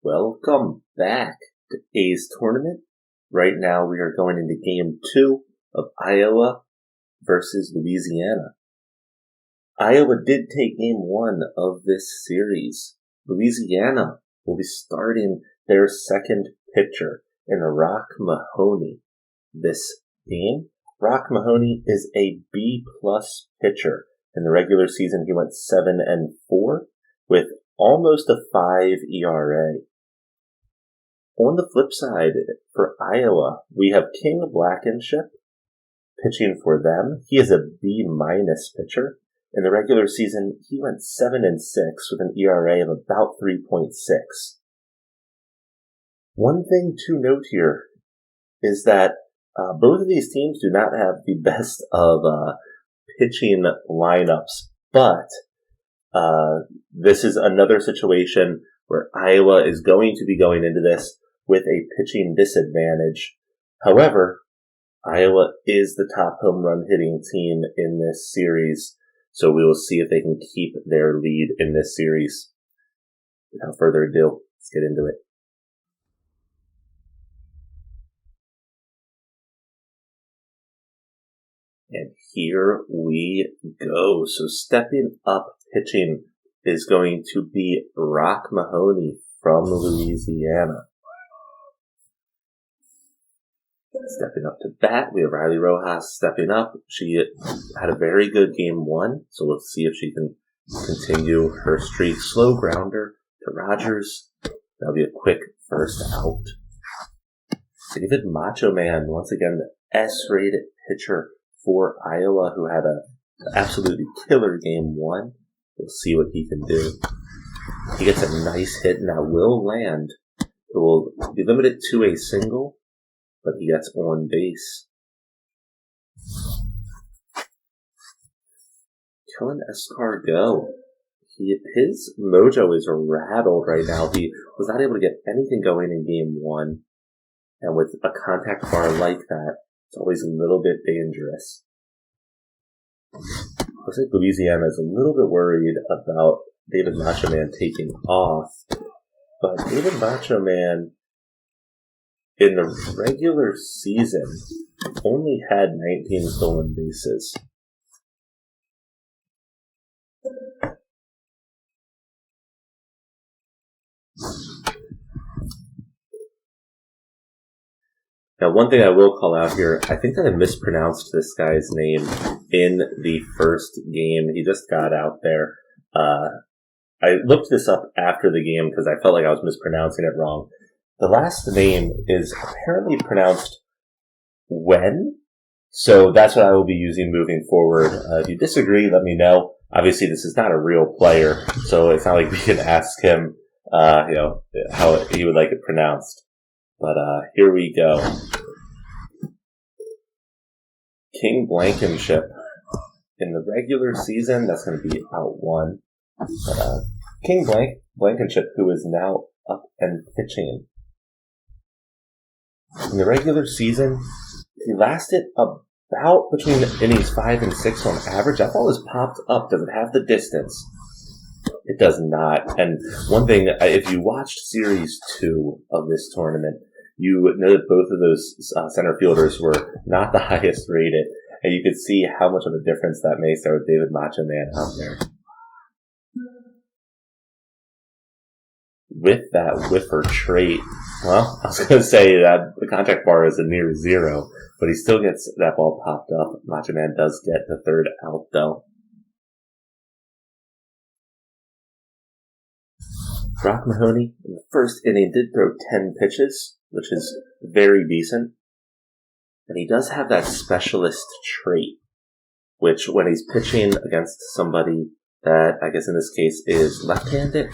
Welcome back to A's tournament. Right now we are going into game 2 of Iowa versus Louisiana. Iowa did take game 1 of this series. Louisiana will be starting their second pitcher in Rock Mahoney this game. Rock Mahoney is a B-plus pitcher. In the regular season, he went 7-4 with almost a 5 ERA. On the flip side, for Iowa, we have King Blankenship pitching for them. He is a B-minus pitcher. In the regular season, he went 7-6 with an ERA of about 3.6. One thing to note here is that both of these teams do not have the best of pitching lineups, but this is another situation where Iowa is going to be going into this with a pitching disadvantage. However, Iowa is the top home run hitting team in this series, so we will see if they can keep their lead in this series. Without further ado, let's get into it. And here we go. So stepping up pitching is going to be Rock Mahoney from Louisiana. Stepping up to bat, we have Riley Rojas stepping up. She had a very good game 1, so we'll see if she can continue her streak. Slow grounder to Rogers. That'll be a quick first out. David Macho Man, once again, the S-rated pitcher for Iowa, who had an absolutely killer game 1. We'll see what he can do. He gets a nice hit, and that will land. It will be limited to a single, but he gets on base. Kellen Escargot. His mojo is rattled right now. He was not able to get anything going in game 1. And with a contact bar like that, it's always a little bit dangerous. Looks like Louisiana is a little bit worried about David Macho Man taking off. But David Macho Man, in the regular season, only had 19 stolen bases. Now, one thing I will call out here, I think that I mispronounced this guy's name in the first game. He just got out there. I looked this up after the game because I felt like I was mispronouncing it wrong. The last name is apparently pronounced Wen, so that's what I will be using moving forward. If you disagree, let me know. Obviously, this is not a real player, so it's not like we can ask him, how he would like it pronounced. But here we go. King Blankenship. In the regular season, that's going to be out 1. But King Blankenship, who is now up and pitching. In the regular season, he lasted about between innings 5 and 6 on average. That ball is popped up. Does it have the distance? It does not. And one thing, if you watched Series 2 of this tournament, you know that both of those center fielders were not the highest rated. And you could see how much of a difference that makes there with David Macho Man out there. With that whiffer trait, well, I was going to say that the contact bar is a near 0, but he still gets that ball popped up. Macho Man does get the third out, though. Rock Mahoney, in the first inning, did throw 10 pitches, which is very decent. And he does have that specialist trait, which when he's pitching against somebody that, I guess in this case, is left-handed,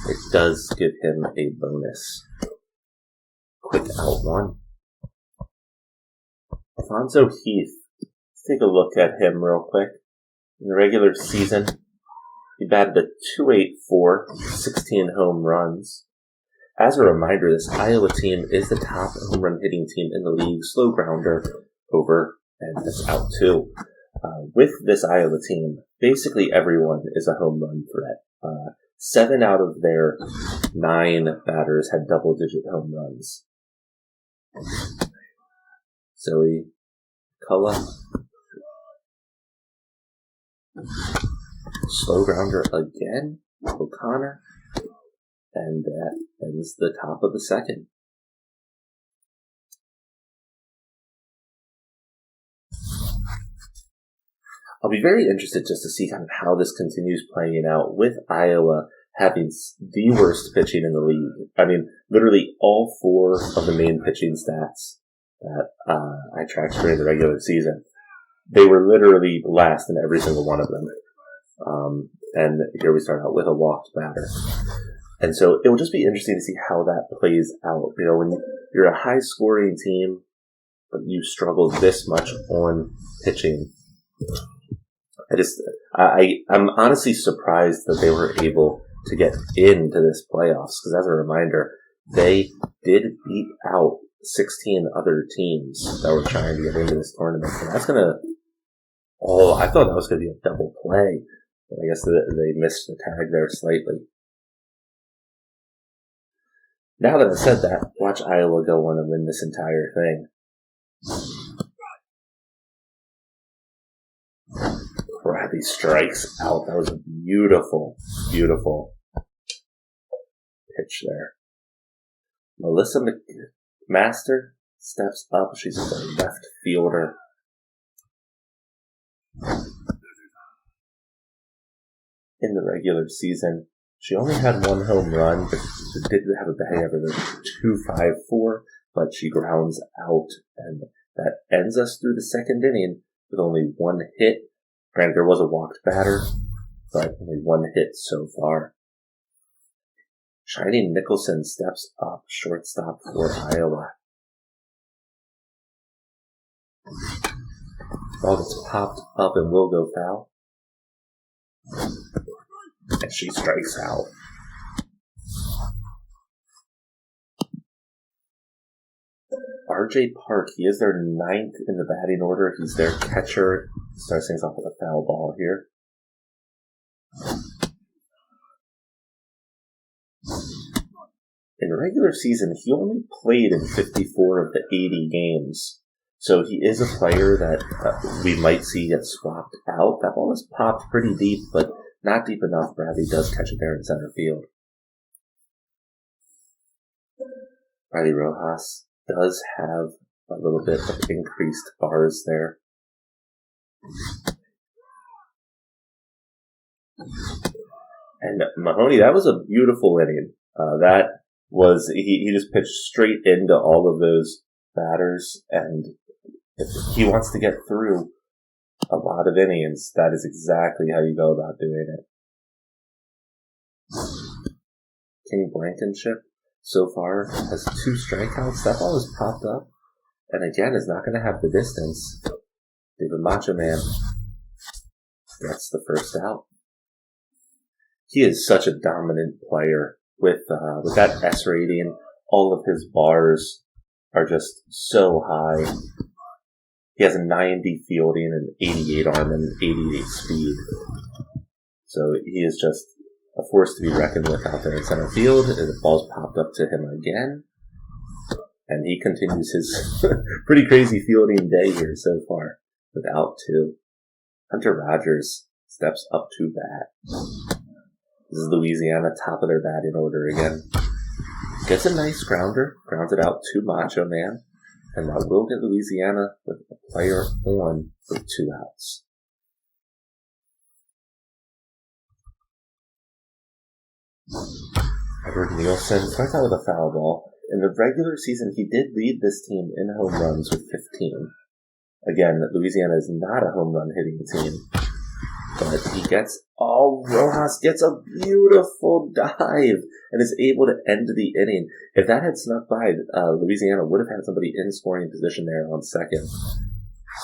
it does give him a bonus. Quick out 1. Alfonso Heath. Let's take a look at him real quick. In the regular season, he batted a .284, 16 home runs. As a reminder, this Iowa team is the top home run hitting team in the league. Slow grounder over, and that's out 2. With this Iowa team, basically everyone is a home run threat. 7 out of their 9 batters had double-digit home runs. Zoe, Cullen, slow grounder again, O'Connor, and that ends the top of the second. I'll be very interested just to see kind of how this continues playing out with Iowa having the worst pitching in the league. I mean, literally all 4 of the main pitching stats that I tracked during the regular season, they were literally last in every single one of them. And here we start out with a walked batter. And so it will just be interesting to see how that plays out. You know, when you're a high-scoring team, but you struggle this much on pitching, I'm honestly surprised that they were able to get into this playoffs, because as a reminder, they did beat out 16 other teams that were trying to get into this tournament. And that's I thought that was going to be a double play, but I guess they missed the tag there slightly. Now that I've said that, watch Iowa go on and win this entire thing. Bradley strikes out. That was a beautiful, beautiful pitch there. Melissa McMaster steps up. She's a left fielder. In the regular season, she only had 1 home run, but she did have a batting average of .254, but she grounds out, and that ends us through the second inning with only 1 hit. Granted, there was a walked batter, but only 1 hit so far. Shiny Nicholson steps up, shortstop for Iowa. Ball gets popped up and will go foul. And she strikes out. RJ Park, he is their 9th in the batting order. He's their catcher. Starts things off with a foul ball here. In the regular season, he only played in 54 of the 80 games. So he is a player that we might see get swapped out. That ball is popped pretty deep, but not deep enough. Bradley does catch it there in center field. Riley Rojas does have a little bit of increased bars there. And Mahoney, that was a beautiful inning. He just pitched straight into all of those batters, and if he wants to get through a lot of innings, that is exactly how you go about doing it. King Blankenship so far has 2 strikeouts. That ball is popped up, and again is not going to have the distance. David Macho Man gets the first out. He is such a dominant player with that S rating. All of his bars are just so high. He has a 90 fielding, an 88 arm, and 88 speed. So he is just a force to be reckoned with out there in center field. The ball's popped up to him again. And he continues his pretty crazy fielding day here so far with out 2. Hunter Rogers steps up to bat. This is Louisiana, top of their batting order again. Gets a nice grounder, grounds it out to Macho Man, and that will get Louisiana with a player on with 2 outs. Edward Nielsen starts out with a foul ball. In the regular season, he did lead this team in home runs with 15. Again, Louisiana is not a home run hitting team. But Rojas gets a beautiful dive and is able to end the inning. If that had snuck by, Louisiana would have had somebody in scoring position there on second.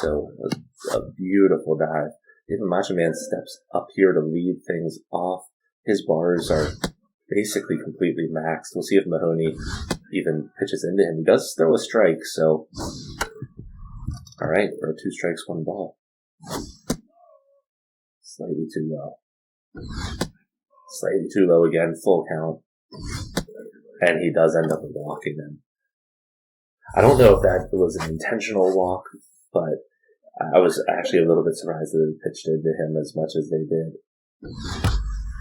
So it was a beautiful dive. Even Macho Man steps up here to lead things off. His bars are basically completely maxed. We'll see if Mahoney even pitches into him. He does throw a strike, so alright, for 2 strikes, 1 ball. Slightly too low. Slightly too low again, full count. And he does end up walking him. I don't know if that was an intentional walk, but I was actually a little bit surprised that they pitched into him as much as they did.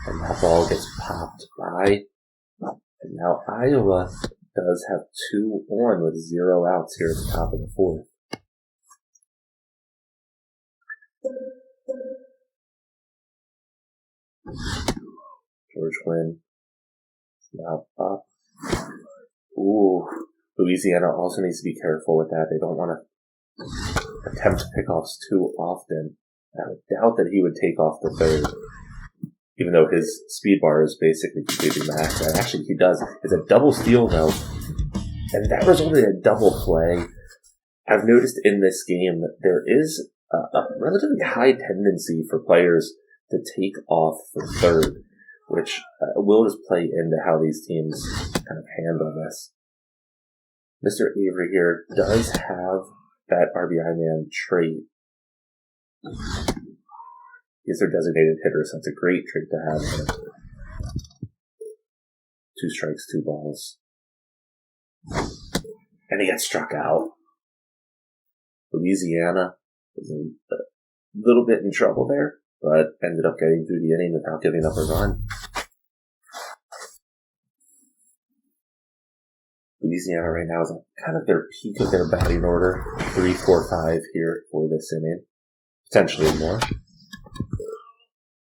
And that ball gets popped by. And now Iowa does have 2 on with 0 outs here at the top of the 4th. George Quinn now up. Ooh, Louisiana also needs to be careful with that. They don't want to attempt pickoffs too often. I would doubt that he would take off the 3rd, even though his speed bar is basically completely maxed. And actually, he does. It's a double steal, though, and that resulted in a double play. I've noticed in this game that there is a relatively high tendency for players to take off the 3rd, which will just play into how these teams kind of handle this. Mr. Avery here does have that RBI man trait. He's their designated hitter, so it's a great trait to have. 2 strikes, 2 balls. And he gets struck out. Louisiana was a little bit in trouble there, but ended up getting through the inning without giving up a run. Louisiana right now is at kind of their peak of their batting order. 3, 4, 5 here for this inning. Potentially more.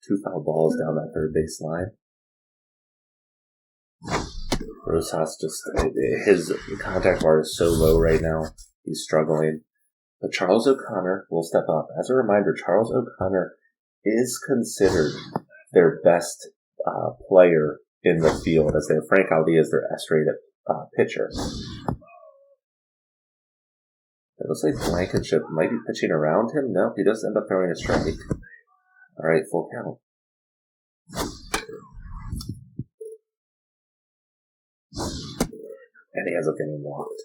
2 foul balls down that 3rd base line. Rosas his contact bar is so low right now. He's struggling. But Charles O'Connor will step up. As a reminder, Charles O'Connor is considered their best player in the field, as they have Frank Aldi as their S-rated pitcher. It looks like Blankenship might be pitching around him. No, he does end up throwing a strike. All right, full count. And he ends up getting walked.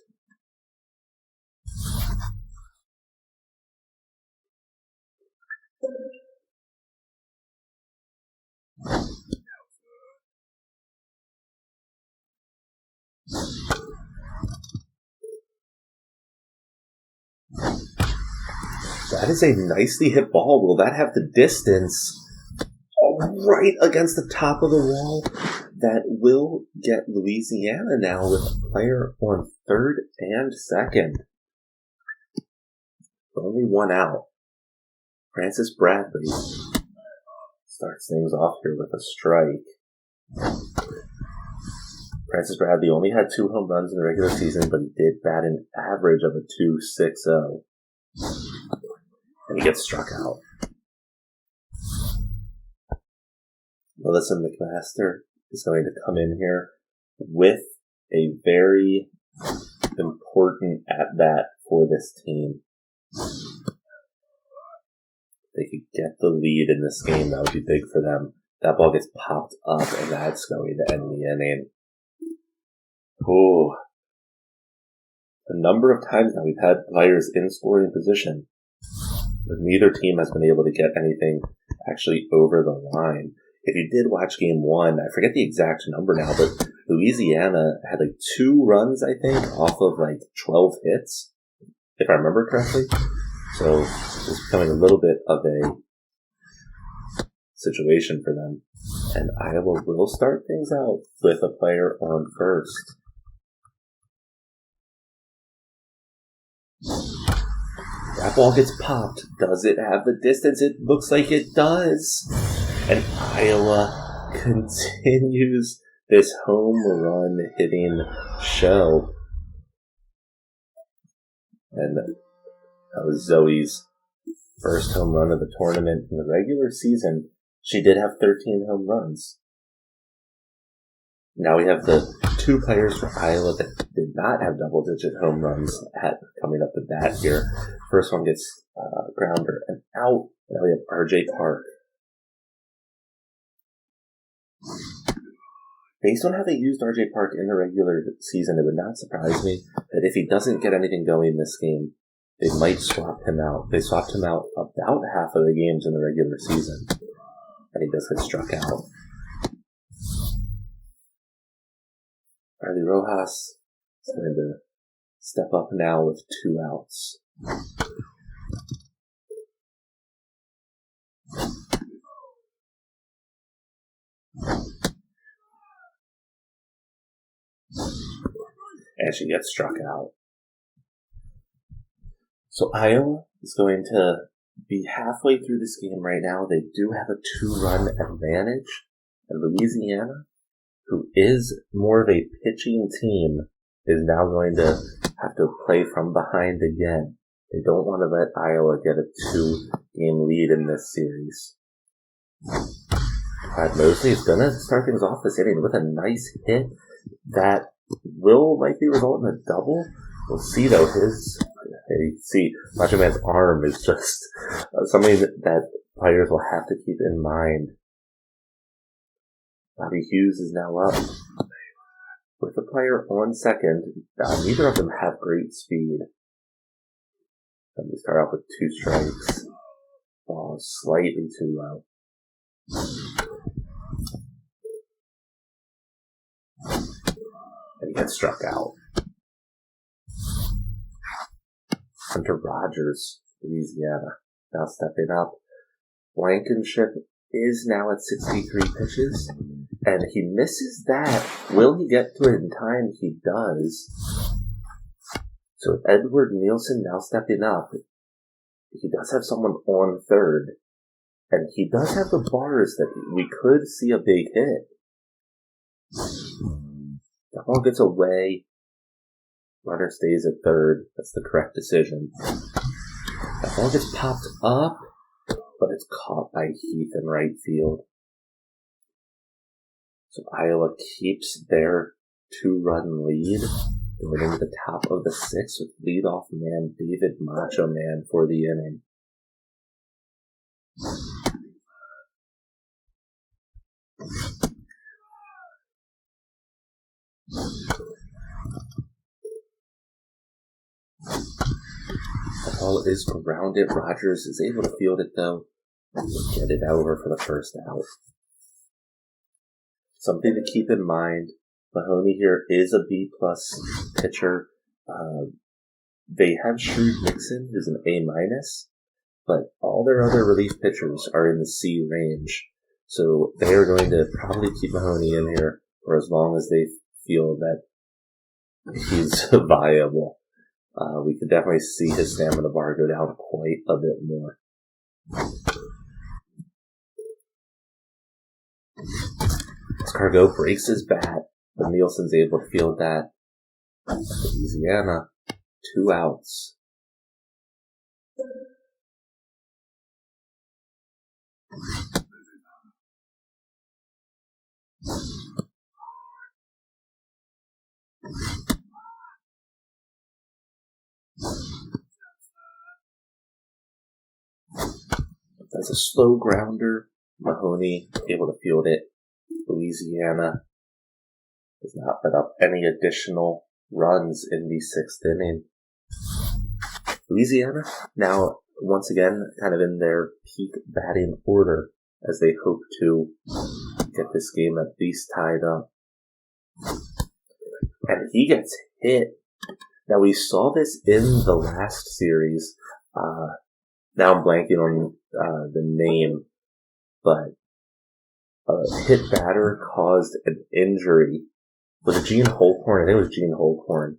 That is a nicely hit ball. Will that have the distance? Right against the top of the wall. That will get Louisiana now with a player on 3rd and 2nd. Only 1 out. Francis Bradley starts things off here with a strike. Francis Bradley only had 2 home runs in the regular season, but he did bat an average of a 2.60. And he gets struck out. Melissa McMaster is going to come in here with a very important at-bat for this team. They could get the lead in this game. That would be big for them. That ball gets popped up, and that's going to end the inning. Ooh. A number of times now we've had players in scoring position, but neither team has been able to get anything actually over the line. If you did watch game 1, I forget the exact number now, but Louisiana had 2 runs, I think, off of 12 hits, if I remember correctly. So it's becoming a little bit of a situation for them. And Iowa will start things out with a player on 1st. That ball gets popped. Does it have the distance? It looks like it does. And Iowa continues this home run hitting show. And that was Zoe's first home run of the tournament in the regular season. She did have 13 home runs. Now we have the 2 players for Iowa that did not have double-digit home runs coming up to bat here. First one gets grounder and out. Now we have RJ Park. Based on how they used RJ Park in the regular season, it would not surprise me that if he doesn't get anything going this game, they might swap him out. They swapped him out about half of the games in the regular season, and he does get struck out. Riley Rojas is going to step up now with 2 outs. And she gets struck out. So Iowa is going to be halfway through this game right now. They do have a 2-run advantage. And Louisiana, who is more of a pitching team, is now going to have to play from behind again. They don't want to let Iowa get a 2-game lead in this series. Brad Mosley is going to start things off this inning with a nice hit that will likely result in a double. We'll see though, Macho Man's arm is just something that players will have to keep in mind. Bobby Hughes is now up with the player on second. Neither of them have great speed. Let me start off with 2 strikes. Ball slightly too low. And he gets struck out. Hunter Rogers, Louisiana, now stepping up. Blankenship is now at 63 pitches, and he misses that. Will he get to it in time? He does. So Edward Nielsen now stepping up. He does have someone on third, and he does have the bars that we could see a big hit. The ball gets away. Runner stays at third. That's the correct decision. The ball gets popped up, but it's caught by Heath in right field. So Iowa keeps their 2-run lead, going into the top of the 6th with leadoff man David Macho Man for the inning. The ball is grounded. Rogers is able to field it though and get it over for the first out. Something to keep in mind, Mahoney here is a B+ pitcher. They have Shrewd Nixon, who's an A-, but all their other relief pitchers are in the C range. So they are going to probably keep Mahoney in here for as long as they feel that he's viable. We could definitely see his stamina bar go down quite a bit more. Escargot breaks his bat, but Nielsen's able to field that. Louisiana, 2 outs. That's a slow grounder. Mahoney able to field it. Louisiana does not put up any additional runs in the 6th inning. Louisiana now, once again, kind of in their peak batting order as they hope to get this game at least tied up. And he gets hit. Now, we saw this in the last series. Now I'm blanking on the name, but a hit batter caused an injury. Was it Gene Holcorn? I think it was Gene Holcorn.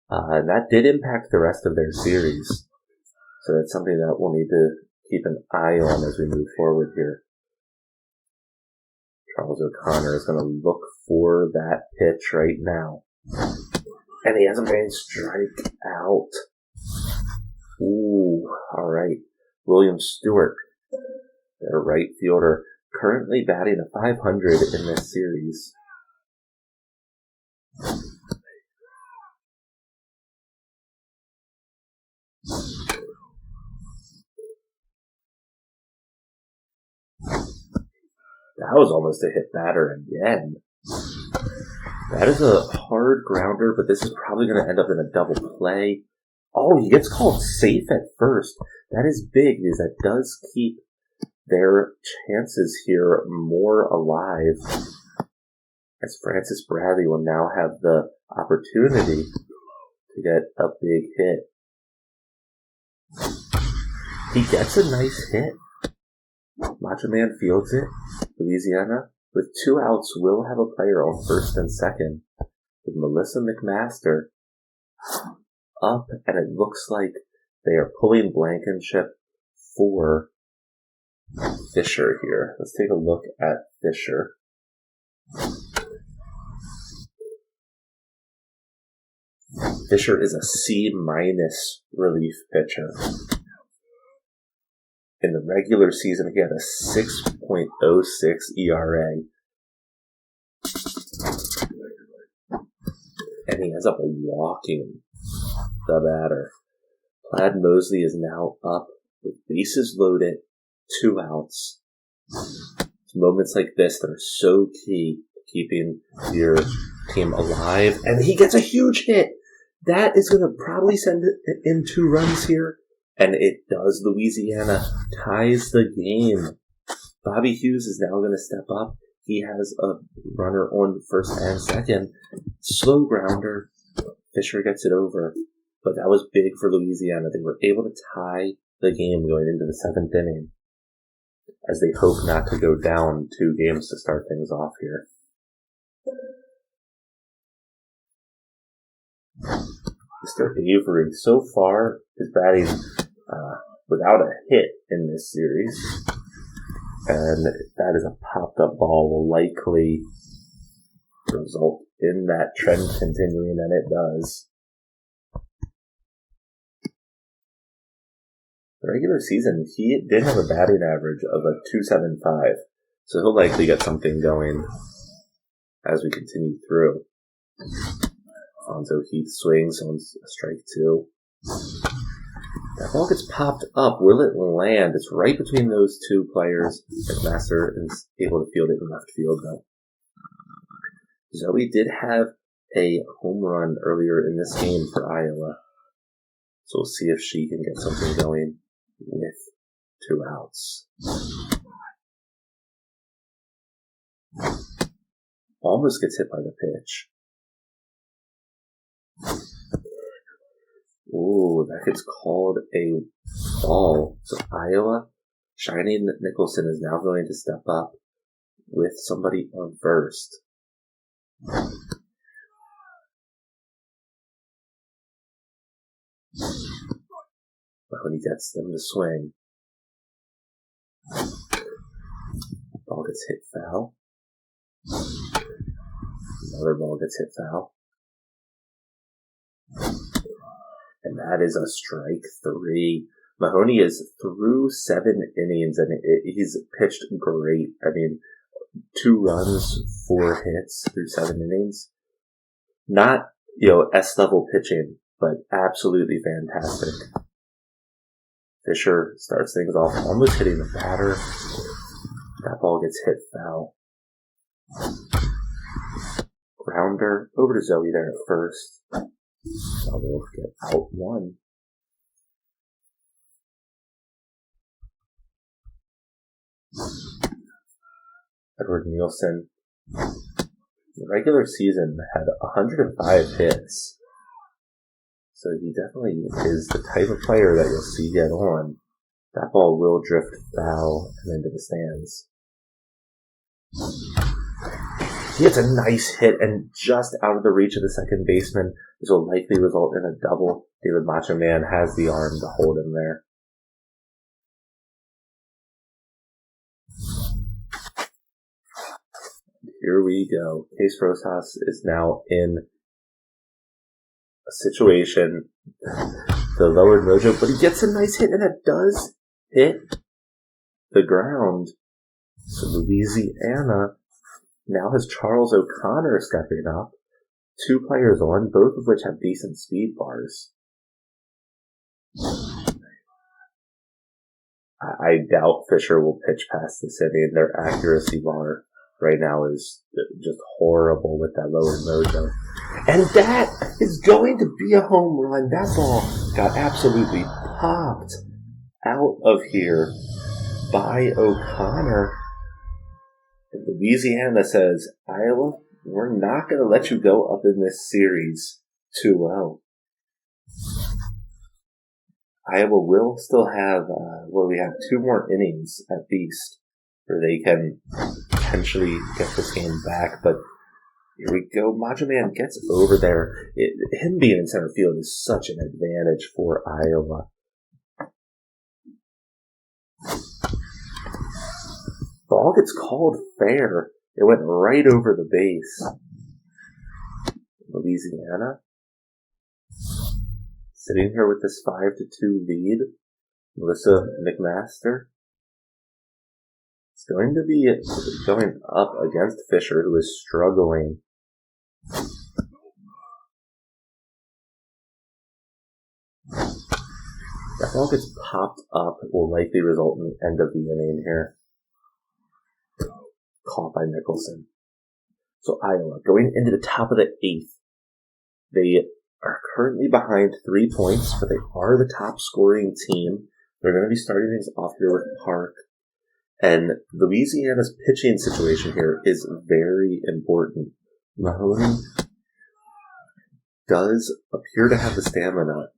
And that did impact the rest of their series. So that's something that we'll need to keep an eye on as we move forward here. Charles O'Connor is going to look for that pitch right now. And he has a man strike out. Ooh, alright. William Stewart, their right fielder, currently batting a .500 in this series. That was almost a hit batter again. That is a hard grounder, but this is probably going to end up in a double play. Oh, he gets called safe at first. That is big because that does keep their chances here more alive. as Francis Bradley will now have the opportunity to get a big hit. He gets a nice hit. Macho Man fields it. Louisiana, with 2 outs, will have a player on first and second, with Melissa McMaster up, and it looks like they are pulling Blankenship for Fisher here. Let's take a look at Fisher. Fisher is a C- relief pitcher. In the regular season, he had a 6.06 ERA. And he ends up walking the batter. Plaid Mosley is now up with bases loaded, 2 outs. It's moments like this that are so key to keeping your team alive. And he gets a huge hit. That is going to probably send it in 2 runs here. And it does. Louisiana ties the game. Bobby Hughes is now going to step up. He has a runner on first and second. Slow grounder. Fisher gets it over. But that was big for Louisiana. They were able to tie the game going into the 7th inning, as they hope not to go down 2 games to start things off here. Mr. Avery so far is batting without a hit in this series, and that is a popped up ball will likely result in that trend continuing, and it does. The regular season, he did have a batting average of a .275, so he'll likely get something going as we continue through. Alfonso Heath swings on strike 2. That ball gets popped up. Will it land? It's right between those 2 players. McMaster is able to field it in left field, though. Zoe did have a home run earlier in this game for Iowa, so we'll see if she can get something going with 2 outs. Almost gets hit by the pitch. Ooh, that gets called a ball. So Iowa, Shining Nicholson is now going to step up with somebody on first. But when he gets them to swing, ball gets hit foul. Another ball gets hit foul. And that is a strike 3. Mahoney is through 7 innings, and he's pitched great. I mean, 2 runs, 4 hits through 7 innings. Not, S-level pitching, but absolutely fantastic. Fisher starts things off almost hitting the batter. That ball gets hit foul. Grounder over to Zoe there at first. We'll get out 1. Edward Nielsen, the regular season, had 105 hits. So he definitely is the type of player that you'll see get on. That ball will drift foul and into the stands. He gets a nice hit and just out of the reach of the second baseman. This will likely result in a double. David Macho Man has the arm to hold him there. Here we go. Case Rosas is now in a situation, the lowered mojo, but he gets a nice hit, and it does hit the ground. So Louisiana now has Charles O'Connor stepping up. 2 players on, both of which have decent speed bars. I doubt Fisher will pitch past this inning. Their accuracy bar right now is just horrible with that lower mojo. And that is going to be a home run. That ball got absolutely popped out of here by O'Connor. And Louisiana says, Iowa, we're not going to let you go up in this series too well. Iowa will still have, we have 2 more innings at least, where they can potentially get this game back, but here we go. Macho Man gets over there. Him being in center field is such an advantage for Iowa. Ball gets called fair. It went right over the base. Louisiana sitting here with this 5-2 lead. Melissa McMaster is going to be going up against Fisher, who is struggling. That ball gets popped up. It will likely result in the end of the inning here. Caught by Nicholson. So Iowa going into the top of the 8th. They are currently behind 3 points, but they are the top scoring team. They're going to be starting things off here with Park. And Louisiana's pitching situation here is very important. Mahoney does appear to have the stamina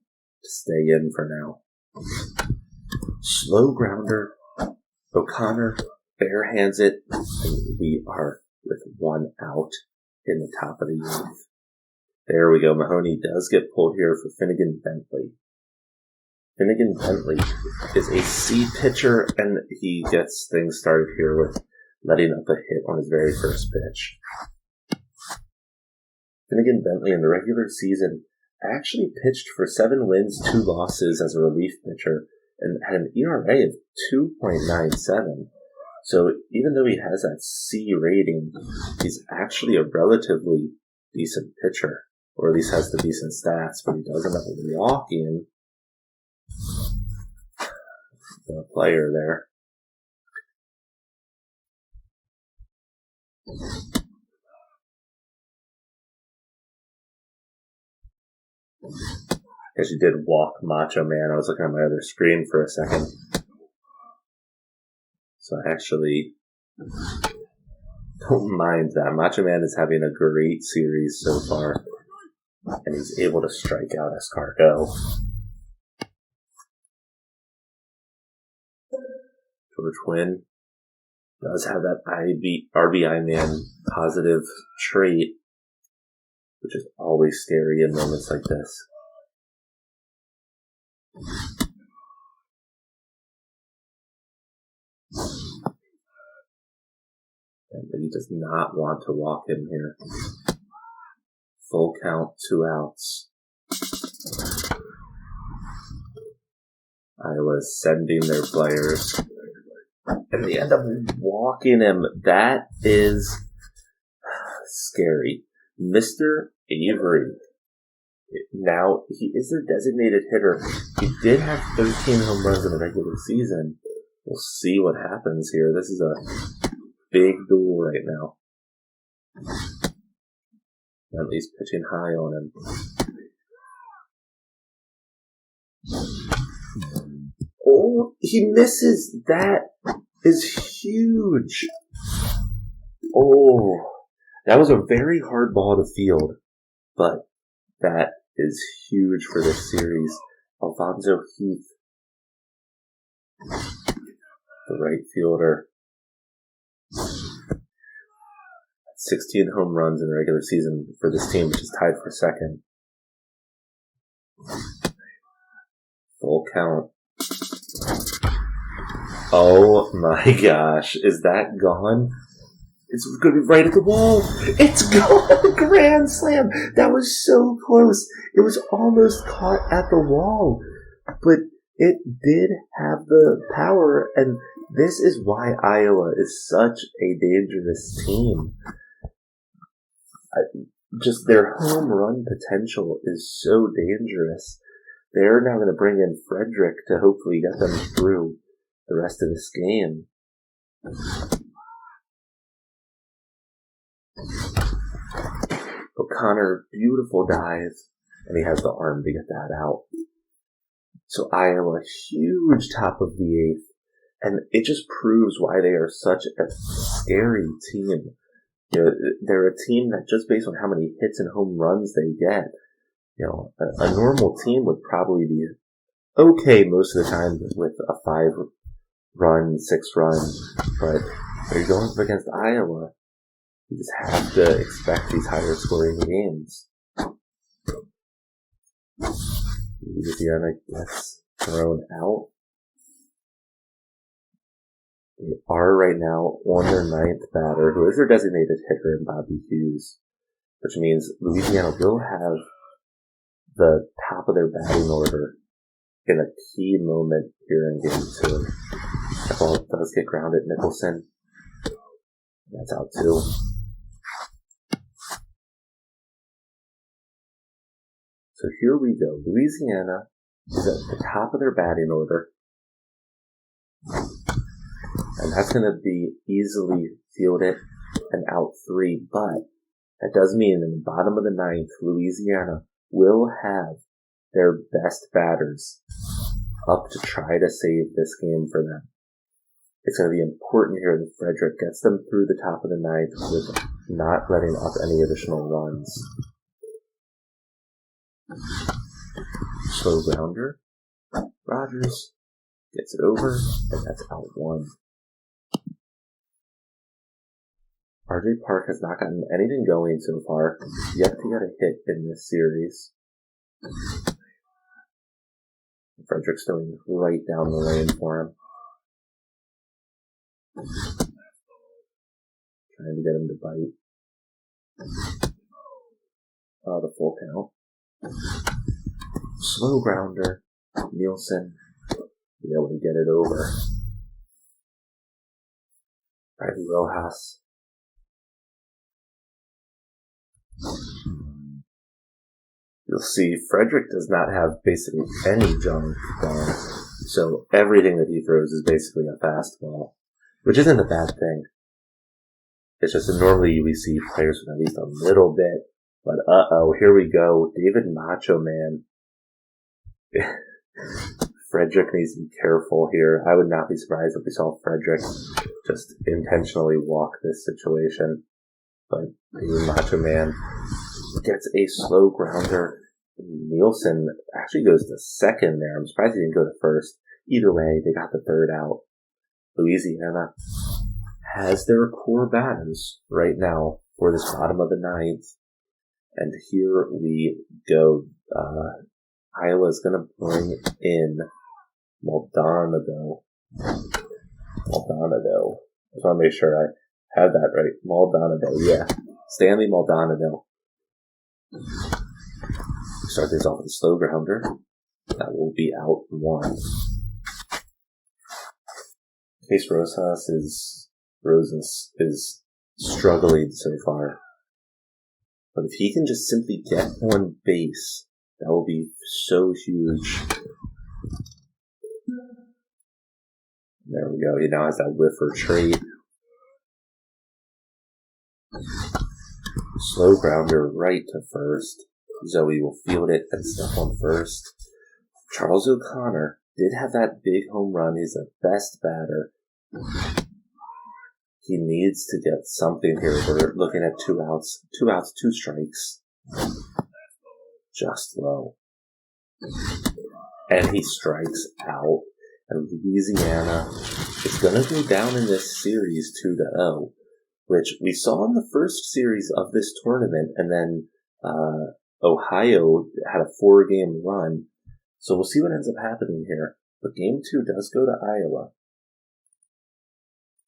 to stay in for now. Slow grounder. O'Connor barehands it, and we are with 1 out in the top of the 8th. There we go. Mahoney does get pulled here for Finnegan Bentley. Finnegan Bentley is a C pitcher, and he gets things started here with letting up a hit on his very first pitch. Finnegan Bentley in the regular season actually pitched for 7 wins, 2 losses as a relief pitcher, and had an ERA of 2.97. So even though he has that C rating, he's actually a relatively decent pitcher, or at least has the decent stats, but he does end up walking the player there. As you did walk Macho Man, I was looking at my other screen for a second. So I actually don't mind that. Macho Man is having a great series so far, and he's able to strike out Escargot. George Wynn does have that RBI man positive trait, which is always scary in moments like this. And he does not want to walk him here. Full count, 2 outs. Iowa's sending their players, and they end up walking him. That is scary. Mr. Avery. Now, he is their designated hitter. He did have 13 home runs in the regular season. We'll see what happens here. This is a big duel right now. Bentley's pitching high on him. Oh, he misses. That is huge. Oh, that was a very hard ball to field, but that is huge for this series. Alfonso Heath, the right fielder. 16 home runs in the regular season for this team, which is tied for second. Full count. Oh my gosh, is that gone? It's going to be right at the wall. It's gone! Grand slam! That was so close. It was almost caught at the wall. But it did have the power, and this is why Iowa is such a dangerous team. Just their home run potential is so dangerous. They're now going to bring in Frederick to hopefully get them through the rest of this game. O'Connor, beautiful dive, and he has the arm to get that out. So Iowa, huge top of the 8th, and it just proves why they are such a scary team. they're a team that just based on how many hits and home runs they get, a normal team would probably be okay most of the time with a 5-run, 6-run, but when you're going up against Iowa, you just have to expect these higher scoring games. Louisiana gets thrown out. They are right now on their 9th batter, who is their designated hitter in Bobby Hughes, which means Louisiana will have the top of their batting order in a key moment here in game 2. The ball does get grounded. Nicholson, that's out too. So here we go. Louisiana is at the top of their batting order. And that's going to be easily fielded and out 3. But that does mean in the bottom of the 9th, Louisiana will have their best batters up to try to save this game for them. It's going to be important here that Frederick gets them through the top of the 9th with not letting up any additional runs. Slow grounder. Rogers gets it over, and that's out 1. RJ Park has not gotten anything going so far, yet to get a hit in this series. Frederick's going right down the lane for him. Trying to get him to bite. The full count. Slow grounder. Nielsen be able to get it over. Ivy Rojas. You'll see Frederick does not have basically any junk ball, so everything that he throws is basically a fastball, which isn't a bad thing. It's just that normally we see players with at least a little bit, but here we go. David Macho Man. Frederick needs to be careful here. I would not be surprised if we saw Frederick just intentionally walk this situation. But David Macho Man gets a slow grounder. Nielsen actually goes to second there. I'm surprised he didn't go to first. Either way, they got the 3rd out. Louisiana has their core batters right now for this bottom of the 9th. And here we go. Iowa's going to bring in Maldonado. I just want to make sure I have that right. Maldonado, yeah. Stanley Maldonado. Start this off with a slow grounder. That will be out 1. Case Rosas is struggling so far. But if he can just simply get on base, that will be so huge. There we go. He now has that whiff or trade. Slow grounder right to first. Zoe will field it and step on first. Charles O'Connor did have that big home run. He's the best batter. He needs to get something here. We're looking at 2 outs. 2 outs, 2 strikes. Just low. And he strikes out. And Louisiana is going to go down in this series 2-0, which we saw in the first series of this tournament, and then Ohio had a 4-game run. So we'll see what ends up happening here. But game 2 does go to Iowa.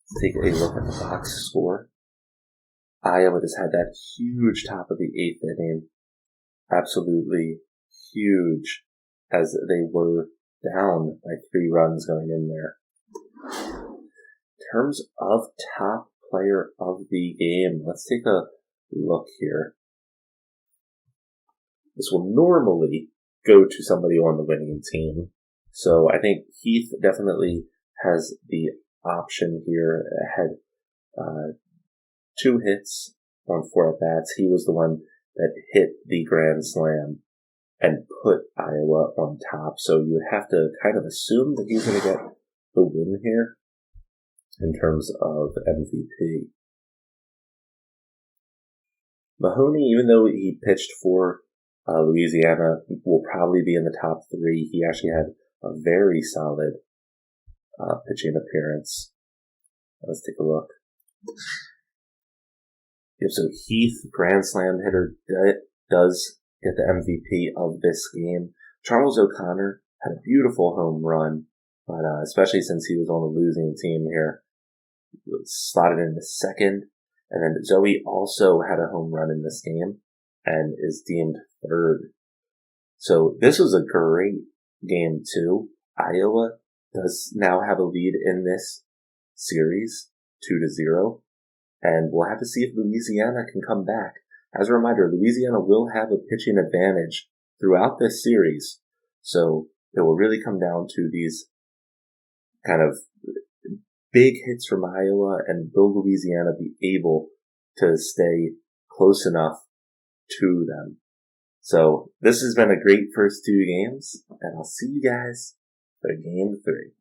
Let's take a look at the box score. Iowa just had that huge top of the 8th inning. Absolutely huge, as they were down by 3 runs going in there. In terms of top player of the game, let's take a look here. This will normally go to somebody on the winning team. So I think Heath definitely has the option here. Had 2 hits on 4 at-bats. He was the one that hit the grand slam and put Iowa on top. So you have to kind of assume that he's going to get the win here in terms of MVP. Mahoney, even though he pitched for Louisiana, will probably be in the top 3. He actually had a very solid pitching appearance. Let's take a look. Yeah, so Heath, grand slam hitter, does get the MVP of this game. Charles O'Connor had a beautiful home run, but especially since he was on the losing team here, he was slotted in the second. And then Zoe also had a home run in this game and is deemed third. So this was a great game too. Iowa does now have a lead in this series, 2-0. And we'll have to see if Louisiana can come back. As a reminder, Louisiana will have a pitching advantage throughout this series. So it will really come down to these kind of big hits from Iowa, and will Louisiana be able to stay close enough to them? So this has been a great first 2 games, and I'll see you guys for game 3.